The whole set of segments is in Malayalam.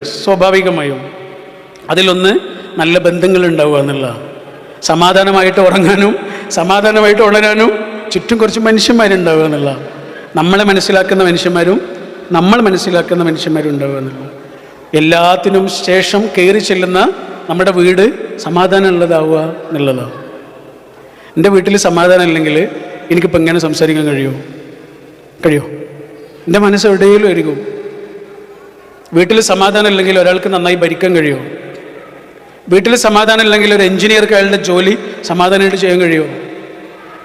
സ്വാഭാവികമായും. അതിലൊന്ന് നല്ല ബന്ധങ്ങൾ ഉണ്ടാവുക എന്നുള്ളതാണ്. സമാധാനമായിട്ട് ഉറങ്ങാനും സമാധാനമായിട്ട് ഉണരാനും ചുറ്റും കുറച്ച് മനുഷ്യന്മാരുണ്ടാവുക എന്നുള്ളതാണ്. നമ്മളെ മനസ്സിലാക്കുന്ന മനുഷ്യന്മാരും നമ്മൾ മനസ്സിലാക്കുന്ന മനുഷ്യന്മാരും ഉണ്ടാവുക എന്നുള്ളത്. എല്ലാത്തിനും ശേഷം കയറി ചെല്ലുന്ന നമ്മുടെ വീട് സമാധാനമുള്ളതാവുക എന്നുള്ളതാണ്. എൻ്റെ വീട്ടിൽ സമാധാനം ഇല്ലെങ്കിൽ എനിക്കിപ്പോൾ എങ്ങനെ സംസാരിക്കാൻ കഴിയുമോ? എൻ്റെ മനസ്സ് എവിടെയെങ്കിലും ആയിരിക്കും. വീട്ടിൽ സമാധാനം ഇല്ലെങ്കിൽ ഒരാൾക്ക് നന്നായി ഭരിക്കാൻ കഴിയുമോ? വീട്ടിൽ സമാധാനം ഇല്ലെങ്കിൽ ഒരു എഞ്ചിനീയർക്ക് അയാളുടെ ജോലി സമാധാനമായിട്ട് ചെയ്യാൻ കഴിയുമോ?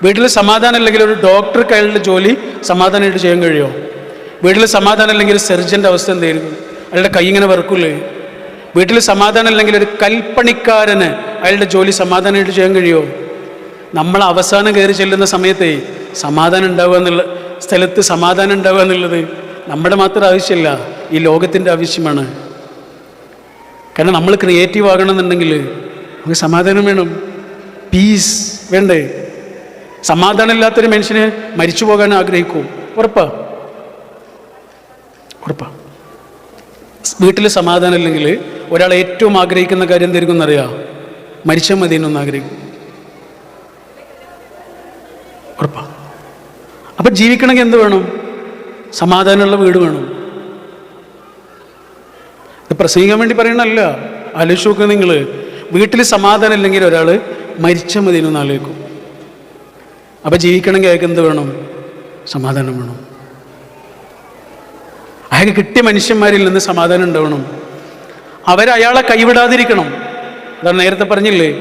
വീട്ടിൽ സമാധാനം ഇല്ലെങ്കിൽ ഒരു ഡോക്ടർക്ക് അയാളുടെ ജോലി സമാധാനമായിട്ട് ചെയ്യാൻ കഴിയുമോ? വീട്ടിൽ സമാധാനം ഇല്ലെങ്കിൽ ഒരു സർജൻ്റെ അവസ്ഥ എന്തായിരിക്കും? അയാളുടെ കൈ ഇങ്ങനെ വറുക്കൂലേ? വീട്ടിൽ സമാധാനം ഇല്ലെങ്കിൽ ഒരു കൽപ്പണിക്കാരന് അയാളുടെ ജോലി സമാധാനമായിട്ട് ചെയ്യാൻ കഴിയുമോ? നമ്മൾ അവസാനം കയറി ചെല്ലുന്ന സമയത്തെ സമാധാനം ഉണ്ടാവുക എന്നുള്ള സ്ഥലത്ത് സമാധാനം ഉണ്ടാവുക എന്നുള്ളത് നമ്മുടെ മാത്രം ആവശ്യമല്ല, ഈ ലോകത്തിൻ്റെ ആവശ്യമാണ്. കാരണം നമ്മൾ ക്രിയേറ്റീവ് ആകണമെന്നുണ്ടെങ്കിൽ നമുക്ക് സമാധാനം വേണം, പീസ് വേണ്ടേ? സമാധാനം ഇല്ലാത്തൊരു മനുഷ്യന് മരിച്ചു പോകാൻ ആഗ്രഹിക്കും. ഉറപ്പാ. വീട്ടിൽ സമാധാനം ഇല്ലെങ്കിൽ ഒരാൾ ഏറ്റവും ആഗ്രഹിക്കുന്ന കാര്യം എന്തായിരിക്കും എന്നറിയാം? മരിച്ചാൽ മതി എന്നൊന്ന് ആഗ്രഹിക്കും. ഉറപ്പാ. അപ്പം ജീവിക്കണമെങ്കിൽ എന്ത് വേണം? സമാധാനമുള്ള വീട് വേണം. ഇത് പ്രസംഗിക്കാൻ വേണ്ടി പറയണല്ല. ആലോചിച്ച് നോക്കുക നിങ്ങൾ. വീട്ടിൽ സമാധാനം ഇല്ലെങ്കിൽ ഒരാൾ മരിച്ചാൽ മതി എന്നൊന്ന് ആലോചിക്കും. അപ്പം ജീവിക്കണമെങ്കിൽ അയാൾക്ക് എന്ത് വേണം? സമാധാനം വേണം. അയാൾക്ക് കിട്ടിയ മനുഷ്യന്മാരിൽ നിന്ന് സമാധാനം ഉണ്ടാവണം. അവരയാളെ കൈവിടാതിരിക്കണം. അതാണ് നേരത്തെ പറഞ്ഞില്ലേ,